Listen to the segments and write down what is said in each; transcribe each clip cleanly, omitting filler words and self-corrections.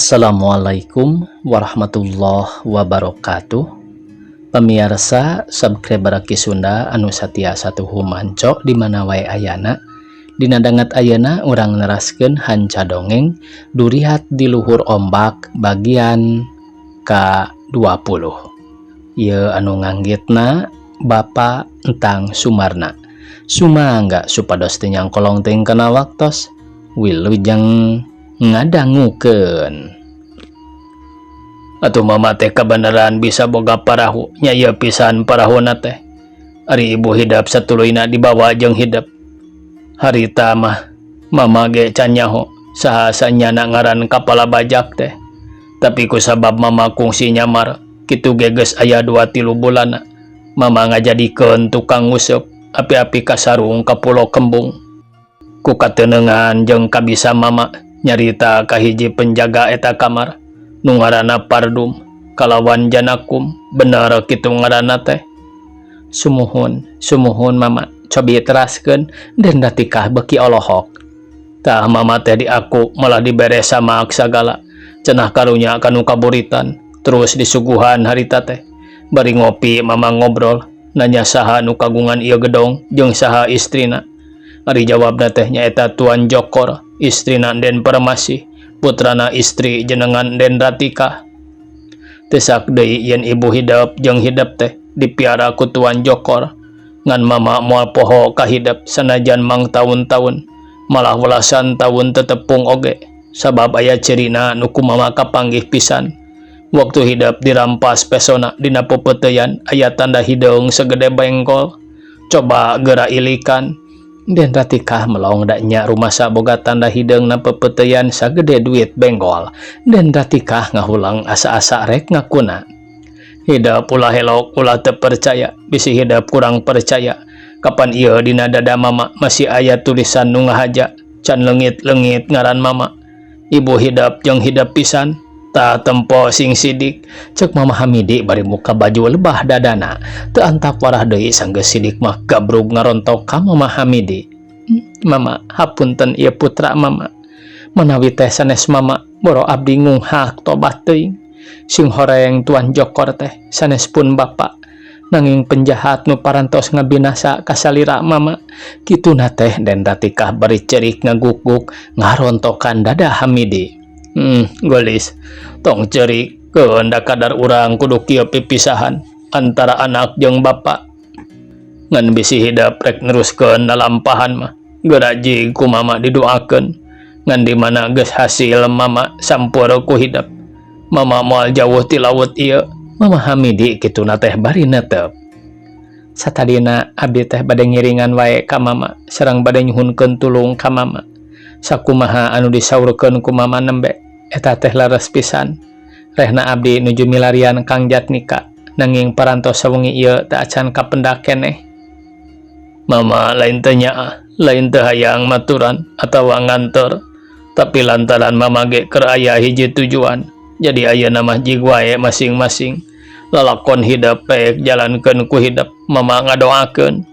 Assalamualaikum warahmatullahi wabarakatuh. Pemirsa subscriber Ki Sunda anu satia satuhu manco di mana wae ayana. Dina dangat ayana urang neraskeun hanca dongeng Durihat di Luhur Ombak bagian ke-20. Ieu anu nganggitna Bapak Entang Sumarna. Sumangga supados teu nyangkolong teuing kana waktos wilujeng ngadangukeun. Atuh mama teh kebenaran bisa boga parahu nya ieu pisan parahuna teh. Ari ibu hidap satuluyna dibawa jeung hidap. Harita mah mama ge can nyaho saha sanyana ngaran kapala bajak teh. Tapi ku sabab mama kungsi nyamar kitu ge geus aya 2-3 bulan mama ngajadikeun tukang nguseup api-api ka sarung ka Pulau Kembung. Ku kateunengan jeung kabisa mama nyarita ka hiji penjaga eta kamar nu ngaranna Pardum kalawan Janakum. Bener kitu ngaranna teh. Sumuhun mama cobi teraskeun den datikah beki olohok. Tah mama teh di aku malah dibere samaak sagala cenah karunya kanu kaburitan terus disuguhan harita teh. Bari ngopi mama ngobrol nanya saha nu kagungan ieu gedong jeung saha istrina. Ari jawabna teh nyaeta Tuan Jokor, istrina Den Permasi, putrana istri jenengan Den Ratika. Tesak deui yen ibu hidap jeung hidap teh dipiara ku Tuan Jokor. Ngan mama moal poho ka hidap sanajan mang tahun-tahun, malah welasan tahun tetepung oge. Sabab aya cirina nu ku mama kapanggih pisan. Waktu hidap dirampas pesona dina pepeuteyan aya tanda hideung segede bengkol. Coba geura ilikan. Den Ratika melong daknya rumah saboga tanda hideungna pepeuteyan sagede duit benggol. Den Ratika ngahulang asa-asa rek ngakuna. Hidap ulah helok ulah teu percaya, bisi hidap kurang percaya. Kapan ieu dina dada mama masih aya tulisan nu ngahaja can leungit-leungit ngaran mama. Ibu hidap jeung hidap pisan. Ta tempo sing sidik cek mama Hamidi bari muka baju lebah dadana teu antap warah deui sanggeus sidik mah gabrug ngarontok ka mama Hamidi. Mama hapunten ieu putra mama, menawi teh sanes mama boro abdi ngunghak tobat teuing. Sing horeng Tuan Jokor teh sanes pun bapa nanging penjahat nu parantos ngabinasa kasalira mama. Kituna teh Den Ratikah bari cerik ngaguk-guk ngarontokan dada Hamidi. Gelis tong cerik kehendak kadar urang kudu kieu pipisahan antara anak jeung bapa. Ngan bisi hidap rek neruskeun lalampahan mah geura jig ku mama didoakeun. Ngan di mana geus hasil mama sampur ku hidap. Mama moal jauh ti laut ieu. Mama Hamidi kituna teh bari netep. Satadina abdi teh bade ngiringan wae ka mama sareng bade nyuhunkeun tulung ka mama. Sakumaha anu disaurkeun ku mama nembe eta teh laras pisan. Rehna abdi nuju milarian Kang Jatnika nanging parantos sawengi ieu teu acan kapendak keneh. Mama lain teu nyaah, lain teu hayang maturan atawa ngantor, tapi lantaran mama ge keur aya hiji tujuan, jadi ayeuna mah jig wae masing-masing lalakon hidap peek jalankeun ku hidap mama ngadoakeun.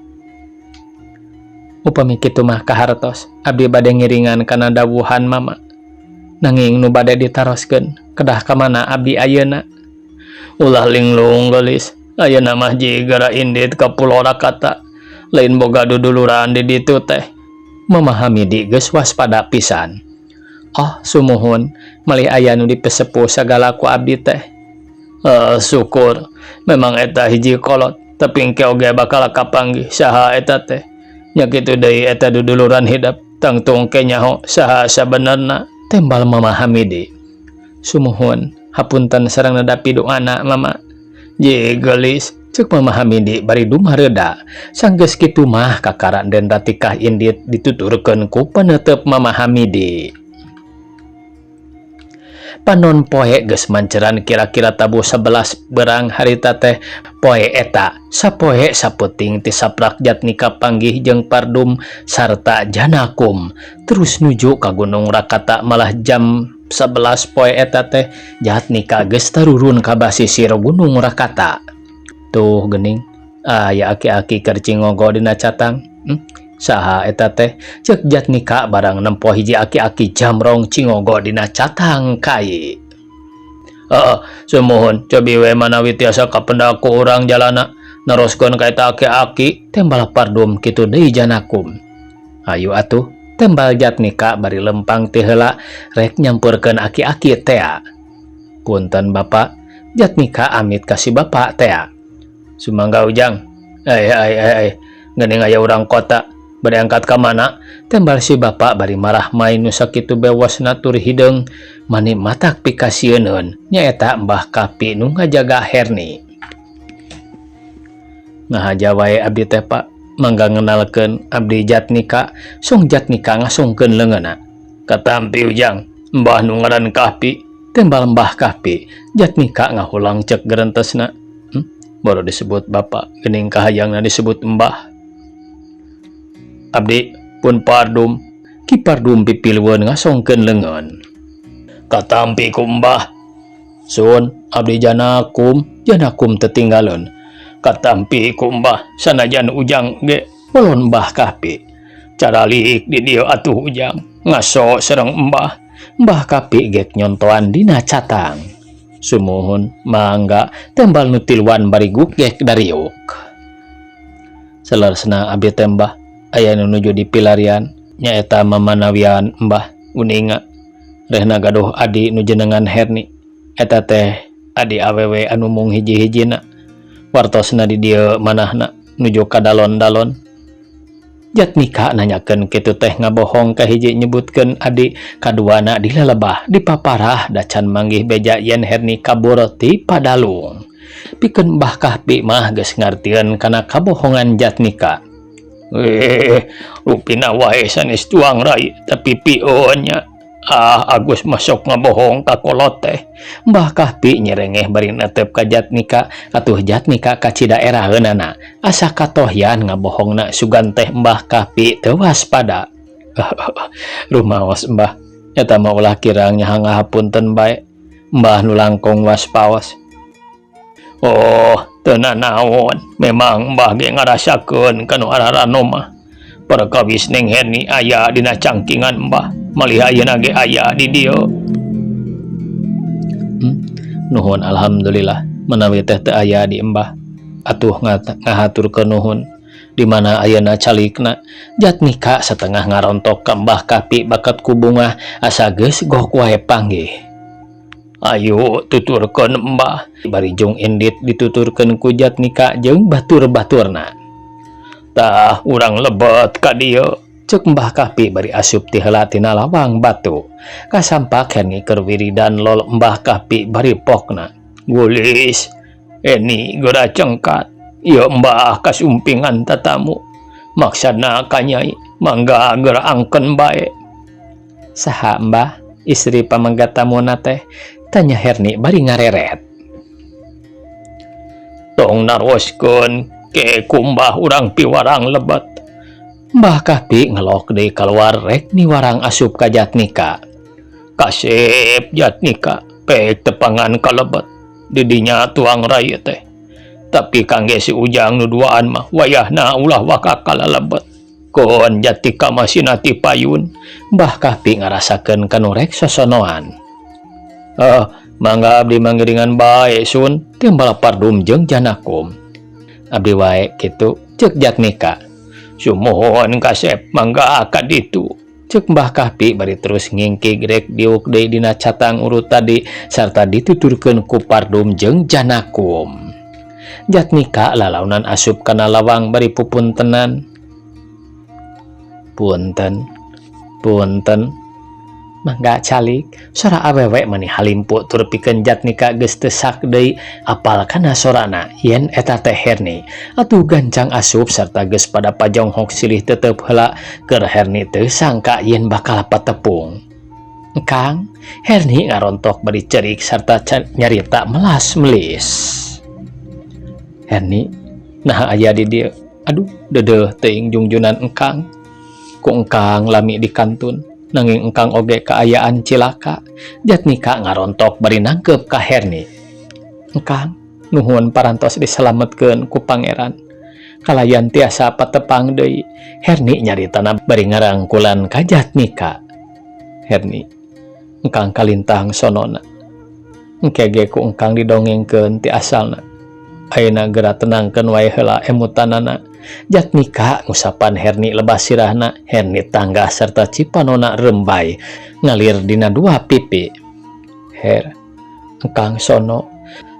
Upami kitu mah kahartos abdi bade ngiringan kana dawuhan mama. Nanging nu bade ditaroskeun kedah ka mana abdi ayeuna. Ulah linglung gelis ayeuna mah jigara indit ka Pulau Rakata lain boga duduluran di ditu teh. Mama Hamidi geus waspada pisan. Oh sumuhun malih aya nu dipesepuh sagala ku abdi teh. Syukur memang eta hiji kolot tapi engke oge bakal kapanggih saha eta teh. Nya kitu deui eta duduluran hidap tangtung ke nyaho saha sabenerna, tembal mama Hamidi. Sumuhun hapunten sareng nadapi doana mama. Ye gelis cek mama Hamidi bari dumareda. Sanggeus kitu mah kakaran Den Ratikah indit dituturkeun ku penetep mama Hamidi. Panon poe geus manceran kira-kira tabuh 11 berang harita teh. Poe eta sapoe saputing ti saprak Jatnika panggih jeung Pardum sarta Janakum terus nuju ka Gunung Rakata. Malah jam 11 poe eta teh Jatnika geus tarurun ka basisir Gunung Rakata. Tuh geuning aya aki-aki keur cingogo dina catang. Saha eta teh ceuk Jatnika barang nempo hiji aki-aki jamrong cingogo dina catang kai. Sumuhun cobi we manawi tiasa kapendaku urang jalana neroskeun ka eta aki-aki tembal pardum kitu deui Janakum. Ayu atuh tembal Jatnika bari lempang ti heula rek nyampurkeun aki-aki tea. Punten Bapak, Jatnika amit kasih Bapak tea. Sumangga Ujang. Geuning aya urang kota bari angkat ka mana? Tembal si Bapak bari marah main nu sakitu bewasna tur hideung mani matak pikasieun nyaeta Mbah Kapi nu ngajaga Herni. Ngahaja wae abdi teh Pak, mangga ngenalkeun abdi Jatnika. Sung Jatnika ngasungkeun leungeunna. Katampi Ujang, Mbah nu ngaran Kapi. Tembal Mbah Kapi, Jatnika ngahulang cek gerentesna. Baru disebut Bapak, geuning kahayangna disebut Mbah. Abdi pun pardum, Ki Pardum pipilweun ngasongkeun leungeun. Katampi ku Mbah. Sun, abdi Janakum tetinggalun. Katampi ku Mbah, sanajan Ujang ge ulun Mbah Kapi. Cara liik di dieu atuh Ujang, ngaso sareng Mbah. Mbah Kapi gek nyontoan dina catang. Sumuhun mangga tembal nutilwan bari gugek dariuk. Selersna abdi tembah aya nu nuju di pilarian nyaeta mamanawian Mbah uninga rehna gaduh adi nu jenengan Herni. Eta teh adi awewe anu mung hiji-hijina. Wartosna di dieu manahna nuju ka dalon-dalon. Jatnika nanyakeun kitu teh ngabohong ka hiji nyebutkeun adi, kaduana dilalebah dipaparah dacan manggih beja yen Herni kabur ti padalung. Pikeun Mbah Kapi mah geus ngartieun kana kabohongan Jatnika. Rupina wae sanes tuang rai tapi pionya. Agus masuk ngabohong ka kolot teh. Mbah Kapi nyerengeh bari netep ka Jatnika, atuh Jatnika kacida eraheunana. Asa katohyan ngabohongna sugan teh Mbah Kapi teu waspada. Rumaos Mbah, eta mah ulah kirang nyaha ngahapunten bae. Mbah nu langkung waspaos. Teu nanaon, memang Mbah ge ngarasakeun kanu ararano mah. Perkawis ning Herni aya dina cangkingan Mbah, malih ayeuna ge aya di dieu. Nuhun alhamdulillah menawi teh teu aya di Mbah. Atuh ngahaturkeun nuhun. Di mana ayeuna calikna Jatnika satengah ngarontok ka Mbah Kapi bakat ku bunga asa geus gok wae panggih. Ayo tuturkeun Mbah. Bari Jung Indit dituturkeun ku Jatnika jeung batur-baturna. Tah urang lebet ka dieu, ceuk Mbah Kapi bari asup ti heula tina lawang batu. Kasampak Herni keur wiridan lol Mbah Kapi bari pokna. Gulis, Eni geura cengkat. Ieu Mbah kasumpingan tatamu. Maksudna ka Nyai, mangga geura angkeun bae. Saha Mbah? Istri pamangga tamuna teh? Tanya Herni bari ngareret. Tong naroskeun ke kumbah urang piwarang lebat. Mbah Kapi ngelok deui kaluar rek niwarang asup ka Jatnika. Kasep Jatnika pek tepangan ka lebat didinya tuang raya teh. Tapi kangge si Ujang nu duaan mah wayahna ulah waka kalalebet. Kon Jatnika masih nati payun. Mbah Kapi ngarasakeun kanu rek sosonoan. Mangga abdi manggiringan bae Sun, timbal Pardum jeung Janakum. Abdi wae kitu, ceuk Jatnika. Sumuhun kasep mangga ka ditu. Ceuk Mbah Kapi bari terus ngingkig rek diuk deui dina catang urut tadi sarta dituturkeun ku Pardum jeung Janakum. Jatnika lalaunan asup kana lawang bari pupuntenan. Punten. Mangga calik, sora awewe mani halimpu tur pikeun Jatnika geus teu sak deui apal kana sorana yen eta teh Herni. Atuh gancang asup sarta geus pada pajonghok silih tetep heula keur Herni teu sangka yen bakal patepung. Kang, Herni ngarontok bari cerik sarta nyarita melas-melis. Herni, nah aya di dieu. Aduh, dedeuh teuing jungjunan engkang. Ku engkang lami di kantun. Nanging engkang oge kaayaan cilaka. Jatnika ngarontok bari nangkep ka Herni. Engkang, nuhun parantos diselametkeun ku pangeran. kalayan tiasa patepang deui. Herni nyaritana bari ngarangkulan ka Jatnika. Herni, engkang kalintang sonona. Engkege ku engkang didongengkeun ti asalna. Ayeuna geura tenangkeun wae heula emutanana. Jatnika ngusapan Herni lebas sirahna. Herni tangga serta cipanona rembay ngalir dina 2 pipi. Her, engkang sono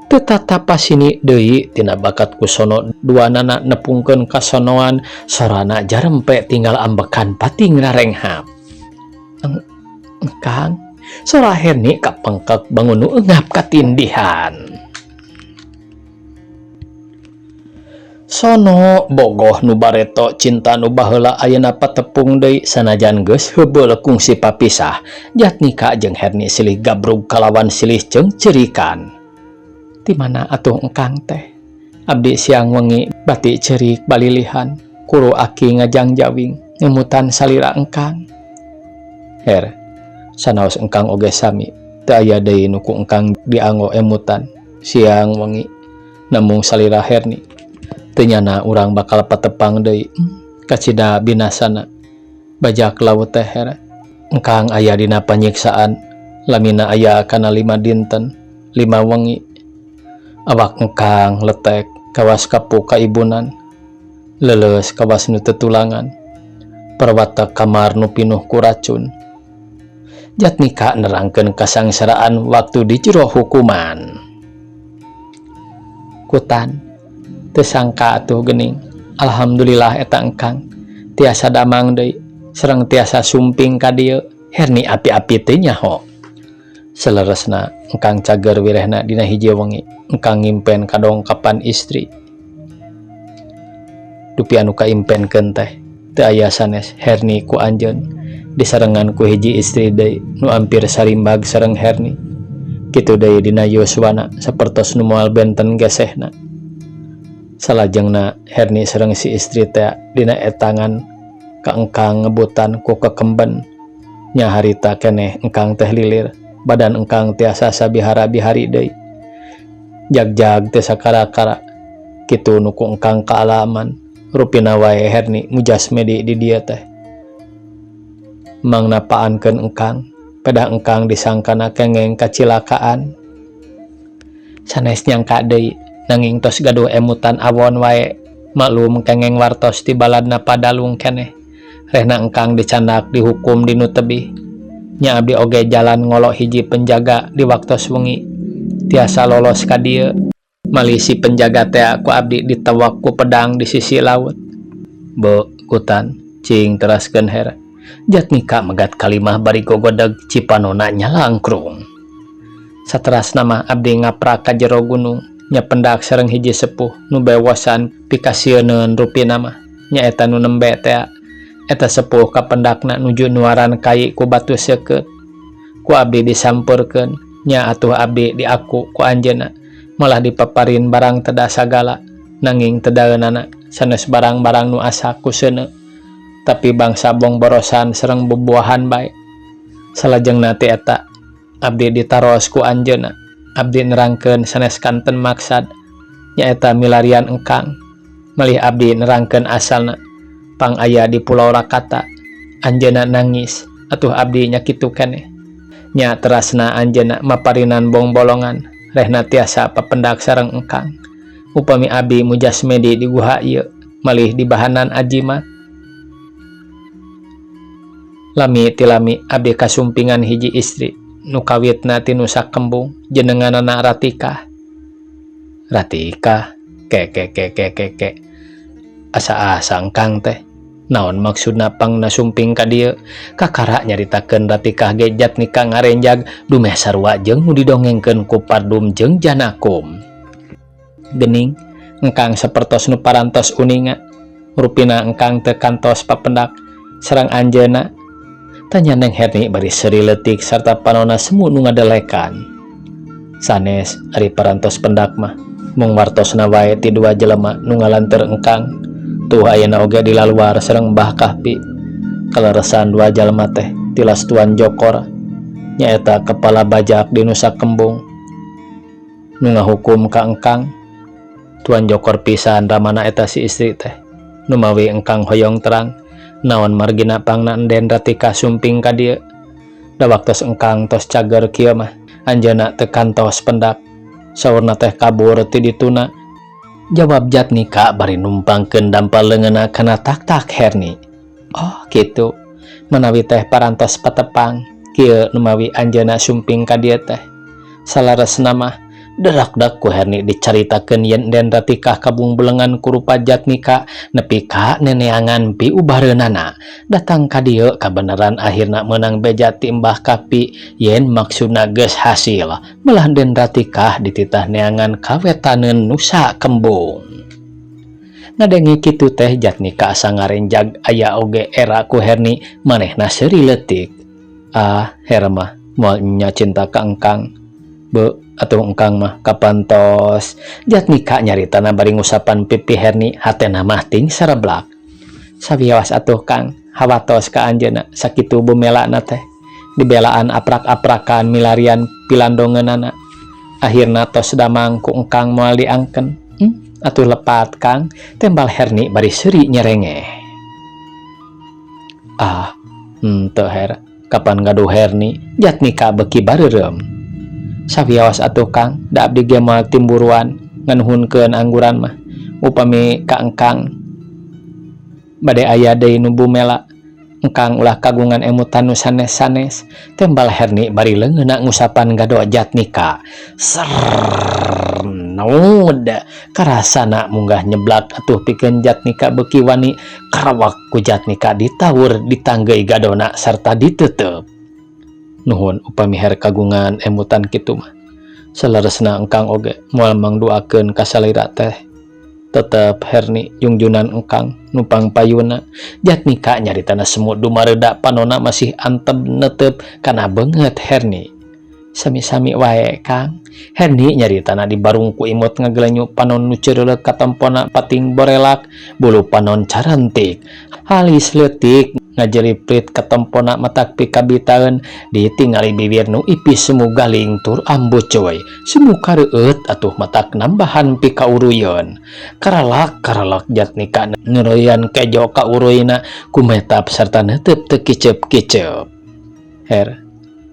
teu tatapa sini deui tina bakat ku sono duanana nepungkeun kasonoan sorana jarempe tinggal ambekan pati ngarenghap. Engkang sora Herni kapengkek bangun nu eungap katindihan. Sono bogoh nu bareto cinta nu baheula ayeuna patepung deui sanajan geus heubeul kungsi papisah. Jatnika jeung Herni silih gabrug kalawan silih jeung cerikan. Di mana atuh engkang teh? Abdi siang wengi bati cerik balilihan, kuru aki ngajangjawing ngemutan salira engkang. Her, sanaos engkang oge sami, teu aya deui nu ku engkang dianggo emutan siang wengi namung salira Herni. Teu nyana urang bakal patepang deui kacida binasana bajak laut teh. Her, engkang aya dina panyiksaan lamina aya kana 5 dinten 5 wengi. Awak engkang letek kawas kapuk kaibunan, leuleus kawas nu tetulangan, perwata kamar nu pinuh ku racun. Jatnika nerangkeun kasangsaraan waktu di jero hukuman. Kutan, teu sangka atuh geuning, alhamdulillah eta engkang tiasa damang deui sareng tiasa sumping ka dieu. Herni api-api teh nyaho. Saleresna engkang cager wirehna dina hiji wengi engkang ngimpen kadongkapan istri. Dupi anu kaimpenkeun teh teu aya sanes Herni ku anjeun disarengan ku hiji istri deui nu ampir sarimbag sareng Herni. Kitu deui dina yuswana sapertos nu moal benten gesehna. Salajengna Herni sareng si istri teh dina etangan ka engkang ngebutan ku kekemben. Nya harita keneh engkang teh lilir, badan engkang tiasa sabihara-bihari deui. Jag-jag teu sakara-kara. Kitu nu ku engkang kaalaman, rupina wae Herni mujasmedi di dieu teh. Mangna paankeun engkang, pedah engkang disangkana kengeng kacilakaan. Sanes nyangka deui, nanging tos gaduh emutan awon wae. Maklum kengeng wartos ti baladna Padalung keneh. Rehna engkang dicandak dihukum dinu tebih. Nya abdi oge jalan ngolo hiji penjaga di waktos wengi tiasa lolos ka dieu. Malih si penjaga teh ku abdi ditewak ku pedang di sisi laut. Be kutan cing teraskeun Her. Jatnika megat kalimah bari gogodeg cipanona nyalangkrung. Saterasna mah abdi ngaprak ka jero gunung, nya pendak sareng hiji sepuh nu bewosan pikasieun rupina mah nyaeta nu nembe teh. Eta sepuh ka pendakna nuju nuaran kai ku batu seukeut. Ku abdi disampeurkeun, nya atuh abdi diaku ku anjeunna malah dipaparin barang teda sagala, nanging tedaeunana sanes barang-barang nu asa ku seuneu, tapi bangsa bongborosan sareng bubuahan bae. Salajengna ti eta abdi ditaros ku anjeunna, abdi nerangkeun sanes kanten maksad, nyaeta milarian engkang. Malih abdi nerangkeun asalna pang aya di Pulau Rakata. Anjeunna nangis, atuh abdi nya kitu keneh. Nya terasna anjeunna maparinan bongbolongan, rehna tiasa papendak sareng engkang. Upami abdi mujasmedi di guha ieu, malih di bahanan ajimat. Lami ti lami abdi kasumpingan hiji istri nu kawitna ti Nusa Kembung, jenenganana Ratika. Ratika, ke. Asa-asa engkang teh. Naon maksudna pang nasumping ka dieu? Kakara nyaritakeun Ratika ge Jatnika ngarenjag dumeh sarua jeung nu didongengkeun ku Pardum jeung Janakum. Geuning engkang sapertos nu parantos uninga, rupina engkang teu kantos papendak sareng anjeunna. Tanya Neng Herni bari seuri leutik sarta panonna semu nu ngadelekan. Sanes ari parantos pendak mah mung wartosna wae ti 2 jelema nu ngalanteur engkang. Tuh ayeuna oge dilaluar sareng Mbah Kahpi. Kaleresan 2 jalma teh tilas Tuan Jokor, nyaeta kepala bajak di Nusa Kembung, nu ngahukum ka engkang. Tuan jokor pisan ramana eta si istri teh. Numawi engkang hoyong terang naon margina pangna enden ratika sumping ka dieu. Da waktos engkang tos cager kieu mah anjeunna teu kantos pendak. Saurna teh kabur ti dituna. Jawab Jatnika bari numpangkeun dampal leungeunna kana tak-tak Herni. Oh kitu. Menawi teh parantos patepang kieu numawi anjeunna sumping ka dieu teh. Salaresna mah derak-dak ku Herni dicaritakeun yen den ratikah kabung belengan ku rupa Jatnika nepi ka neneangan pi ubareunana. Datang ka dieu kabeneran akhirna meunang beja ti Mbah Kapi yen maksudna geus hasil. Melah den ratikah dititah neangan kawetaneun nusa kembung. Ngadengi kitu teh Jatnika asa ngarenjag aya oge era ku Herni manehna seuri leutik. Ah, Her mah moal nya cinta ka engkang. Be, atuh engkang mah kapantos. Jatnika nyaritana bari ngusapan pipi Herni hatena mah ting sareblak. Sawios atuh Kang, hawatos ka anjeunna sakitu bumelana teh. Dibelaan aprak-aprakan milarian pilandongeunana. Akhirna tos damang ku engkang moal diangken. Atuh lepat Kang, tembal Herni bari seuri nyerengeh. Ah, teu Her, kapan gaduh Herni? Jatnika beuki bareureum. Sawios atuh Kang, da abdi ge moal timburuan nganuhunkeun angguran mah. Upami ka engkang bade aya deui nu bumela, engkang ulah kagungan emutan nu sanes-sanes. Tembal Herni bari leungeunna ngusapan gado Jatnika. Naud karasana munggah nyeblak atuh pikeun Jatnika beuki wani karawak ku Jatnika ditawur ditanggei gadona sarta diteuteub. Nuhun upami Her kagungan emutan kitu mah. Salaresna engkang oge moal mangduakeun ka salira teh. Tetep Herni jungjunan engkang numpang payuna. Jatnika nyaritana semut dumareuda panonna masih antep neuteup kana beungeut Herni. Sami-sami wae Kang. Herni nyaritana dibarung ku imut ngagelenyu panon nu ceureuleuk ka tempona pating borelak, bulu panon carentik. Halis leutik ngajeliprit ka tempona matak pikabitaeun ditingali bibir nu ipis semu galing tur ambu coy. Semu kareueut atuh matak nambahan pikauruyeun. Karalak Jatnika neureuyaan kejo ka uruyna kumetap sarta neuteup teu kiceup-kiceup. Her,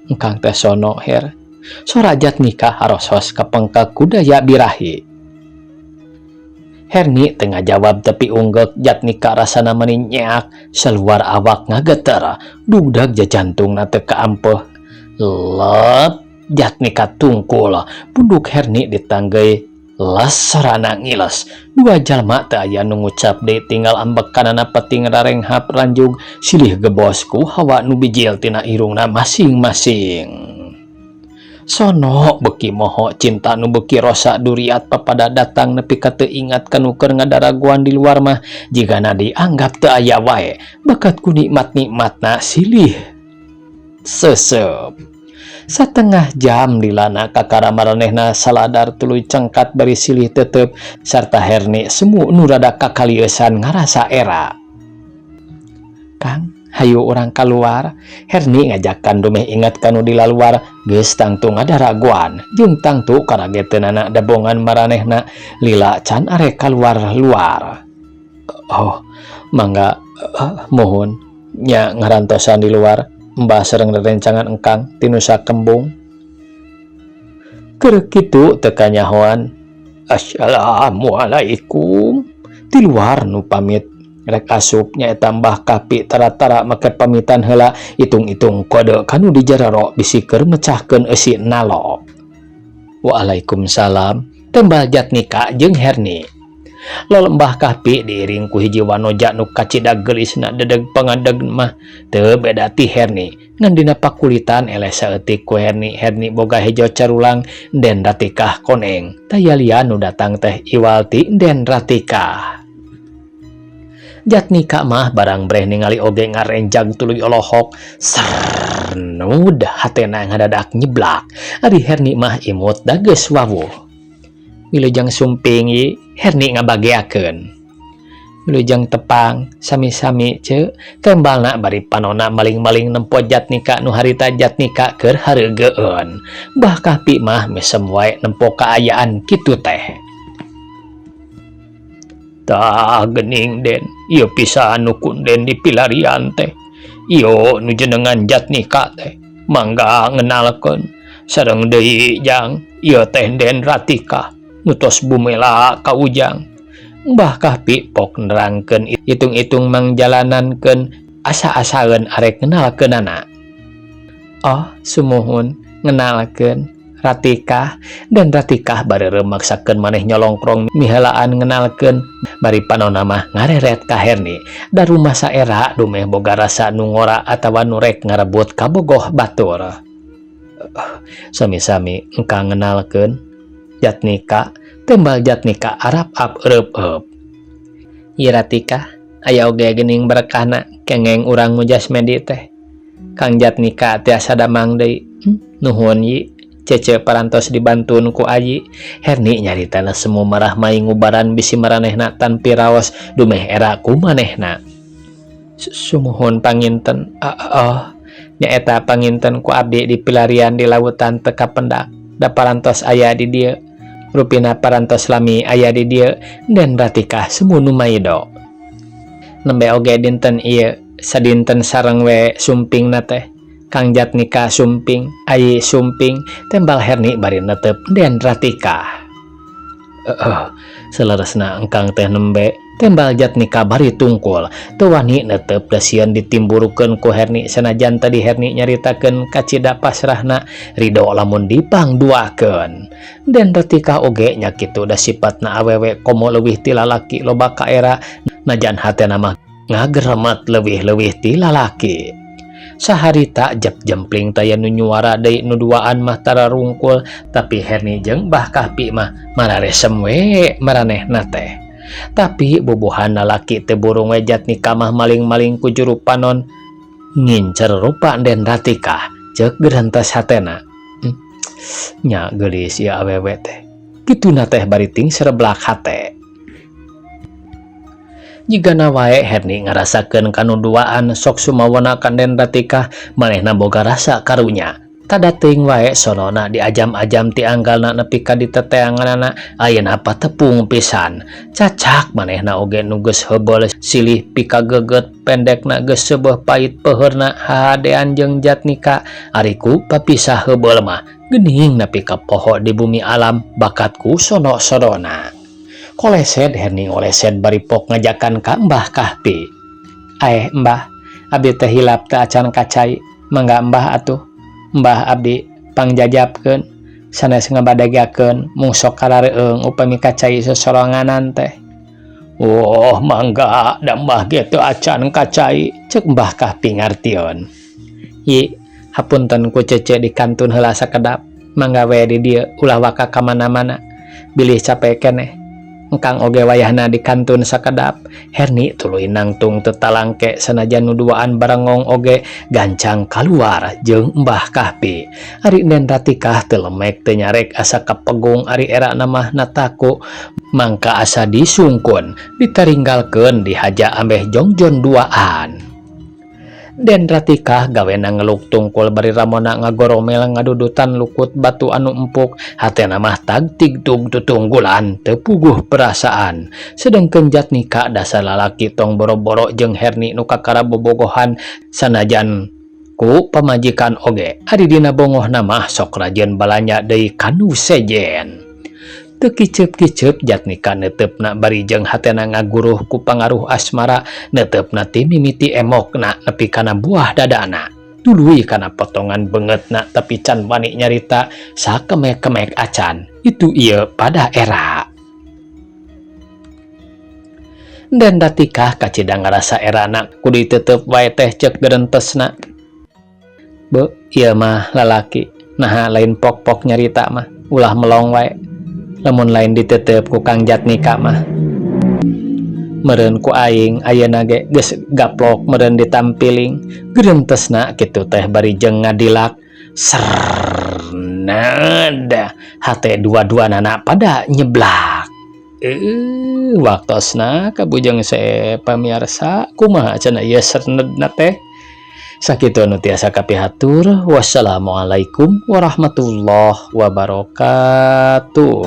engkang teh sono Her. Sora Jatnika harosos kapengka kudaya birahi. Herni tengah jawab tapi unggek Jatnika rasana meninyak seluar awak ngageter. Dugdag jajantungna teu kaampeuh. Lep Jatnika tungkul. Punduk Herni ditanggei les sarana ngiles. Dua jalma teu aya nu ngucap deui tinggal ambekanana peting rarenghap lanjug silih gebosku hawa nu bijil tina irungna masing-masing. Sono beuki moho cinta nu beuki rosa duriat papada datang nepi ka teu ingat kanu keur ngadaraguan di luar mah jigana dianggap teu aya wae bakat ku nikmat-nikmatna silih seuseup. Satengah jam dilana kakara maranehna saladar tuluy cengkat bari silih teuteup sarta Herni semu nu rada kakalieusan ngarasa era. Kang, hayu orang keluar. Herni ngajakan dumeh ingat kanu di laluar geus tangtu ngadaraguan jeung tangtu karageteunana dabongan maranehna lila can are kaluar luar. Oh, mangga mohon nya ngarantosan di luar Mbah sareng rerencangan engkang tinusa kembung. Keur kitu teu kanyahoan. Assalamualaikum. Di luar nu pamit rek asup nyaeta Mbah Kapi tara-tara make pamitan heula itung-itung kode kanu dijararo bisi keur mecahkeun eusi nalok. Waalaikumsalam tembal Jatnika jeung Herni. Lol Mbah Kapi diiring ku hiji wanoja nu kacidak geulisna dedeg pangadeg mah teu beda ti Herni. Ngan dina pakulitan eleh saeutik ku Herni boga hejo carulang Den Ratikah koneng. Taya nu datang teh iwal ti Den Ratikah. Jatnika mah barang breh ningali oge ngarenjag tuluy olohok. Sarnud hatena ngadadak nyeblak. Ari Herni mah imut da geus wawuh. Wilujeng sumping ieu Herni ngabageakeun. Wilujeng tepang sami-sami ceuk tembalna bari panonna maling-maling nempo Jatnika nu harita Jatnika keur hareugeun. Mbah Kapi mah mesem wae nempo kaayaan kitu teh. Tah gening Den, ieu pisan nu kunden di pilarian teh. Ieu nu jenengan Jatnika teh. Mangga ngenalkeun sareng deui Jang, ieu teh Den Ratika nu tos bumela ka Ujang. Mbah Kahpi pok nerangkeun itung-itung mangjalanankeun asa-asaeun arek ngenalkeunana. Oh, sumuhun ngenalkeun Ratika. Dan Ratika bari maksakeun maneh nyolongkrong mihelaan ngenalkeun. Bari panonna mah ngareret ka Herni da rumah saera dumeh boga rasa nu ngora atawa nu rek ngarebut kabogoh batur. Sami-sami engka ngenalkeun Jatnika. Tembal Jatnika arap-ap eueup-eup. Ieu Ratika, aya oge geuning berkahna kengeng urang mujasmedi teh. Kang Jatnika tiasa damang deui. Nuhun Yi, cece parantos dibantuun ku Ayi. Herni nyaritana semu marah mai ngubaran bisi maranehna tan piraos dumeh era ku manehna. Sumuhun panginten. Nyaeta panginten ku abdi di pilarian di lautan teu kapendak. Da parantos aya di dieu. Rupina parantos lami aya di dieu dan Ratika semu nu maido. Nembe oge dinten ieu sadinten sareng we sumpingna teh. Kang Jatnika sumping, Ayi sumping, tembal Herni bari netep den Ratika. Seleresna engkang teh nembe, tembal Jatnika bari tungkul. Teu wani netep da sieun ditimburukeun ku Herni sanajan tadi Herni nyaritakeun kacida pasrahna ridho lamun dipangduakeun. Den Ratika oge nya kitu da sifatna awewe komo leuwih ti lalaki loba ka era najan hatena mah ngageremet leuwih-leuwih ti lalaki. Saharita jempling taya nu nyuara deui nu duaan mah tara rungkul, tapi Herni jeung Mbah Kahpi mah mararesem we maranehna teh. Tapi bubuhan lalaki teu burung we Jatnika mah maling-maling ku juru panon ngincer rupa Den Ratika ceuk geurentes hatena. Nya geulis ieu awewe teh. Kituna teh bari ting sereblak hate. Jigana wae Herni ngarasakeun kanuduaan sok sumawona ka Den Ratika, manehna boga rasa karunya. Tada teuing wae sonona diajam-ajam ti anggalna nepi ka diteteanganna ayeuna patepung pisan. Cacak manehna oge nu geus heubeul silih pikageget pendekna geus seubeuh pait peheurna hahadean jeung Jatnika. Ariku papisah heubeul mah geuning nepi ka poho di bumi alam bakatku sono-sonona. Kolesed Herni ngolesed bari pok ngajakan ka Mbah Kahpi. Mbah, abdi teh hilap teu acan kacai. Mangga Mbah atuh. Mbah abdi pangjajabkeun sanes ngabadagiakeun mung sok karareueung upami kacai sesoronganan teh. Oh, mangga da Mbah ge teu acan kacai, ceuk Mbah Kahpi ngartieun. Yi, hapunten ku cece dikantun heula sakedap. Mangga we di dieu ulah waka ka mana-mana. Bilih capek keneh. Engkang oge wayahna dikantun sakedap. Herni tuluy nangtung tetalangke sanajan nuduaan barengong oge gancang kaluar jeung Mbah Kahpi. Ari Den Ratika teu lemek teu nyarek asa kapegung ari era namah nataku mangka asa disungkun ditaringgalkeun dihaja ambeh jongjon duaan. Den Ratika gawena ngeluk tungkul bari ramona ngagoromel ngadudutan lukut batu anu empuk. Hatena mah tagtig tug tutunggulan teu puguh perasaan. Sedengkeun Jatnika dasar lalaki tong boro-boro jeung Herni nu kakara bobogohan sanajan ku pamajikan oge. Ari dina bongohna mah sok rajeun balanya deui kanu sejen. Teu kiceup-kiceup Jatnika neteupna bari jeung hatena ngaguruh ku pangaruh asmara, neteupna ti mimiti emokna nepi kana buah dadana. Tuluy kana potongan beungeutna tapi can wani nyarita sakemek-kemek acan. Itu ieu pada era. Den Ratika kacida ngarasa erana kudu diteuteup wae teh ceuk gerentesna. Beuh, ieu mah lalaki. Nah, lain pok-pok nyarita mah ulah melong wae. Lamun lain ditetep ku Kang Jatnika mah meureun ku aing ayeuna ge geus gaplok meureun ditampiling geurentesna kitu teh bari jeung ngadilak sernada hate dua-duanana pada nyeblak. Waktosna kabujeng se pamirsa kumaha cenah ieu sernedna teh. Sakitu anu tiasa kapihatur. Wassalamualaikum warahmatullahi wabarakatuh.